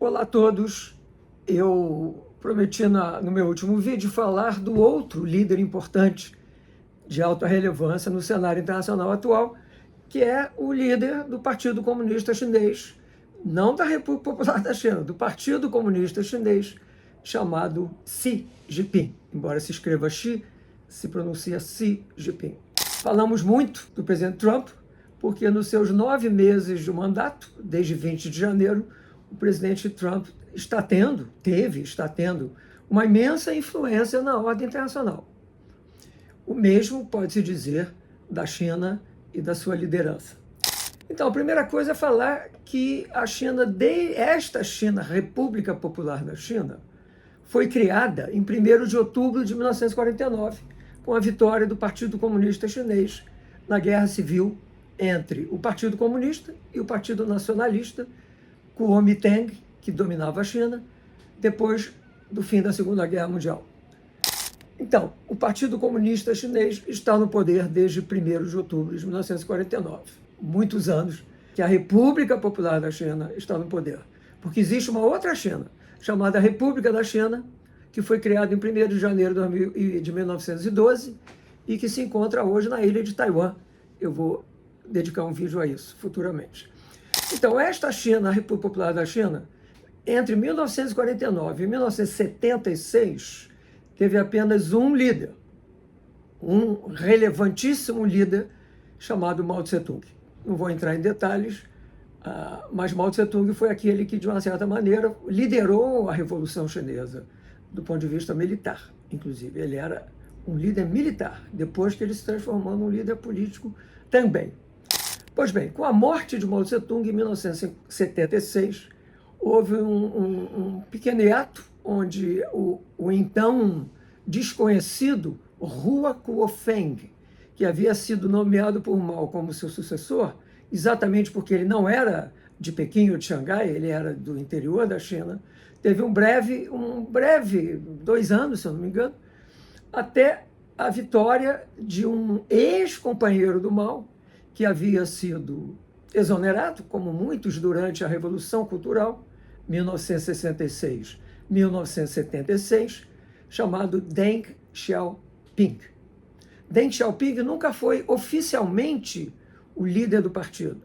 Olá a todos, eu prometi no meu último vídeo falar do outro líder importante de alta relevância no cenário internacional atual, que é o líder do Partido Comunista Chinês, não da República Popular da China, do Partido Comunista Chinês, chamado Xi Jinping. Embora se escreva Xi, se pronuncia Xi Jinping. Falamos muito do presidente Trump, porque nos seus 9 meses de mandato, desde 20 de janeiro, o presidente Trump está tendo uma imensa influência na ordem internacional. O mesmo pode-se dizer da China e da sua liderança. Então, a primeira coisa é falar que esta China, República Popular da China, foi criada em 1º de outubro de 1949, com a vitória do Partido Comunista Chinês na Guerra Civil entre o Partido Comunista e o Partido Nacionalista, Kuomintang, que dominava a China, depois do fim da Segunda Guerra Mundial. Então, o Partido Comunista Chinês está no poder desde 1º de outubro de 1949. Muitos anos que a República Popular da China está no poder. Porque existe uma outra China, chamada República da China, que foi criada em 1º de janeiro de 1912 e que se encontra hoje na ilha de Taiwan. Eu vou dedicar um vídeo a isso futuramente. Então, esta China, a República Popular da China, entre 1949 e 1976, teve apenas um líder, um relevantíssimo líder chamado Mao Tse-tung. Não vou entrar em detalhes, mas Mao Tse-tung foi aquele que, de uma certa maneira, liderou a Revolução Chinesa, do ponto de vista militar, inclusive. Ele era um líder militar, depois que ele se transformou num líder político também. Pois bem, com a morte de Mao Tse-tung em 1976, houve um pequeno hiato onde o então desconhecido Hua Guofeng, que havia sido nomeado por Mao como seu sucessor, exatamente porque ele não era de Pequim ou de Xangai, ele era do interior da China, teve um breve 2 anos, se eu não me engano, até a vitória de um ex-companheiro do Mao, que havia sido exonerado, como muitos, durante a Revolução Cultural, 1966-1976, chamado Deng Xiaoping. Deng Xiaoping nunca foi oficialmente o líder do partido.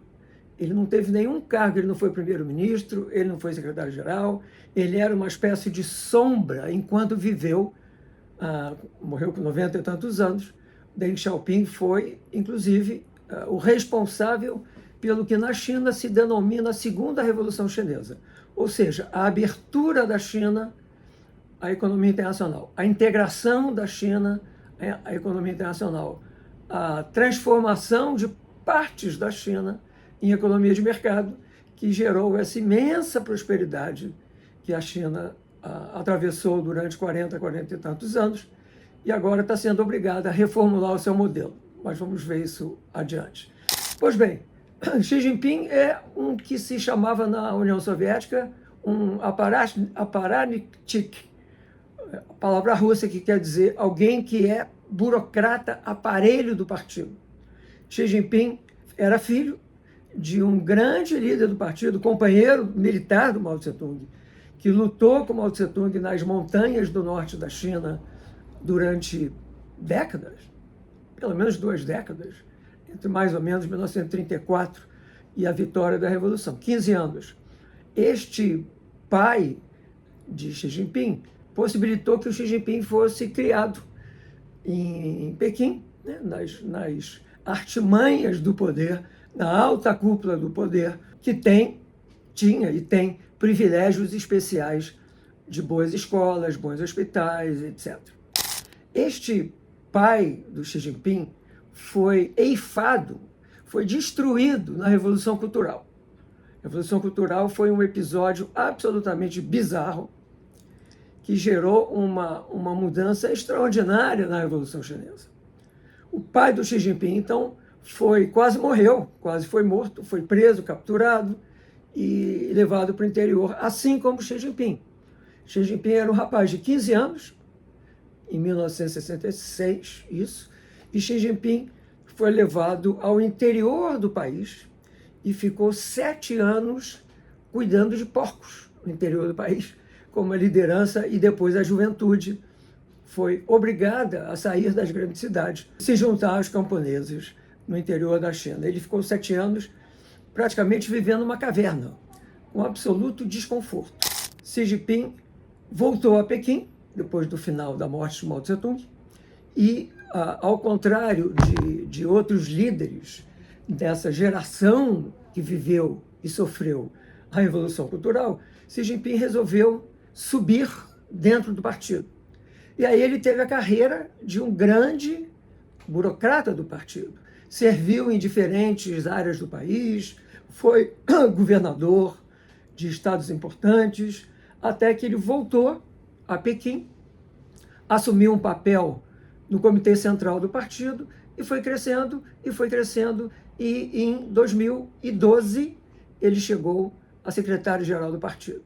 Ele não teve nenhum cargo, ele não foi primeiro-ministro, ele não foi secretário-geral, ele era uma espécie de sombra enquanto viveu, morreu com 90 e tantos anos. Deng Xiaoping foi, inclusive, o responsável pelo que na China se denomina a Segunda Revolução Chinesa, ou seja, a abertura da China à economia internacional, a integração da China à economia internacional, a transformação de partes da China em economia de mercado, que gerou essa imensa prosperidade que a China atravessou durante 40 e tantos anos e agora está sendo obrigada a reformular o seu modelo. Mas vamos ver isso adiante. Pois bem, Xi Jinping é um que se chamava na União Soviética um apparatchik, a palavra russa que quer dizer alguém que é burocrata, aparelho do partido. Xi Jinping era filho de um grande líder do partido, companheiro militar do Mao Tse-tung, que lutou com Mao Tse-tung nas montanhas do norte da China durante décadas, pelo menos 2 décadas, entre mais ou menos 1934 e a vitória da Revolução, 15 anos. Este pai de Xi Jinping possibilitou que o Xi Jinping fosse criado em Pequim, né, nas artimanhas do poder, na alta cúpula do poder, que tinha e tem privilégios especiais de boas escolas, bons hospitais, etc. Este pai do Xi Jinping foi eifado, foi destruído na Revolução Cultural. A Revolução Cultural foi um episódio absolutamente bizarro que gerou uma mudança extraordinária na Revolução Chinesa. O pai do Xi Jinping, então, quase morreu, quase foi morto, foi preso, capturado e levado para o interior, assim como Xi Jinping. Xi Jinping era um rapaz de 15 anos, em 1966, isso, e Xi Jinping foi levado ao interior do país e ficou 7 anos cuidando de porcos, no interior do país como uma liderança, e depois a juventude foi obrigada a sair das grandes cidades, se juntar aos camponeses no interior da China. Ele ficou 7 anos praticamente vivendo numa caverna, com absoluto desconforto. Xi Jinping voltou a Pequim, depois do final da morte de Mao Tse-tung, e, ao contrário de outros líderes dessa geração que viveu e sofreu a Revolução Cultural, Xi Jinping resolveu subir dentro do partido. E aí ele teve a carreira de um grande burocrata do partido. Serviu em diferentes áreas do país, foi governador de estados importantes, até que ele voltou a Pequim, assumiu um papel no Comitê Central do partido e foi crescendo, e em 2012 ele chegou a secretário-geral do partido.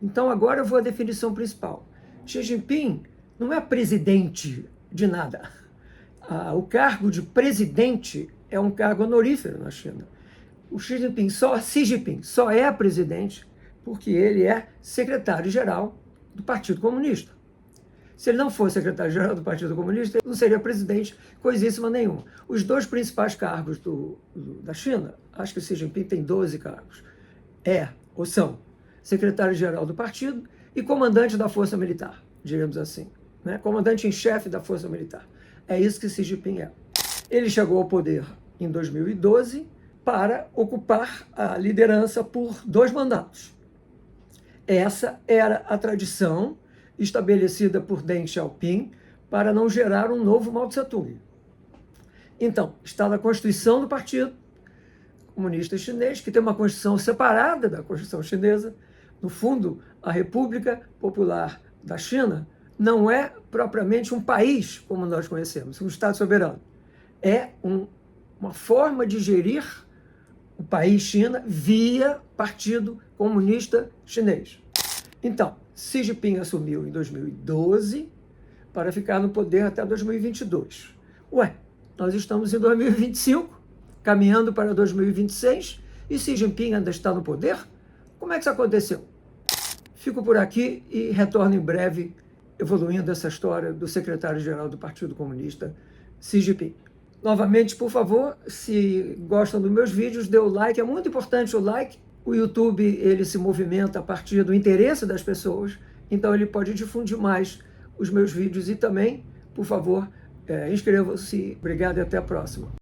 Então agora eu vou à definição principal. Xi Jinping não é presidente de nada. O cargo de presidente é um cargo honorífero na China. O Xi Jinping só é presidente porque ele é secretário-geral do Partido Comunista. Se ele não fosse secretário-geral do Partido Comunista, ele não seria presidente coisíssima nenhuma. Os 2 principais cargos da China, acho que o Xi Jinping tem 12 cargos, ou são secretário-geral do partido e comandante da Força Militar, diremos assim, né? Comandante em chefe da Força Militar. É isso que Xi Jinping é. Ele chegou ao poder em 2012 para ocupar a liderança por 2 mandatos. Essa era a tradição estabelecida por Deng Xiaoping para não gerar um novo Mao Tse-tung. Então, está na Constituição do Partido Comunista Chinês, que tem uma Constituição separada da Constituição chinesa. No fundo, a República Popular da China não é propriamente um país como nós conhecemos, um Estado soberano. É uma forma de gerir o país China via Partido Comunista Chinês. Então, Xi Jinping assumiu em 2012 para ficar no poder até 2022. Nós estamos em 2025, caminhando para 2026, e Xi Jinping ainda está no poder? Como é que isso aconteceu? Fico por aqui e retorno em breve, evoluindo essa história do secretário-geral do Partido Comunista, Xi Jinping. Novamente, por favor, se gostam dos meus vídeos, dê o like, é muito importante o like. O YouTube, ele se movimenta a partir do interesse das pessoas, então ele pode difundir mais os meus vídeos. E também, por favor, inscrevam-se. Obrigado e até a próxima.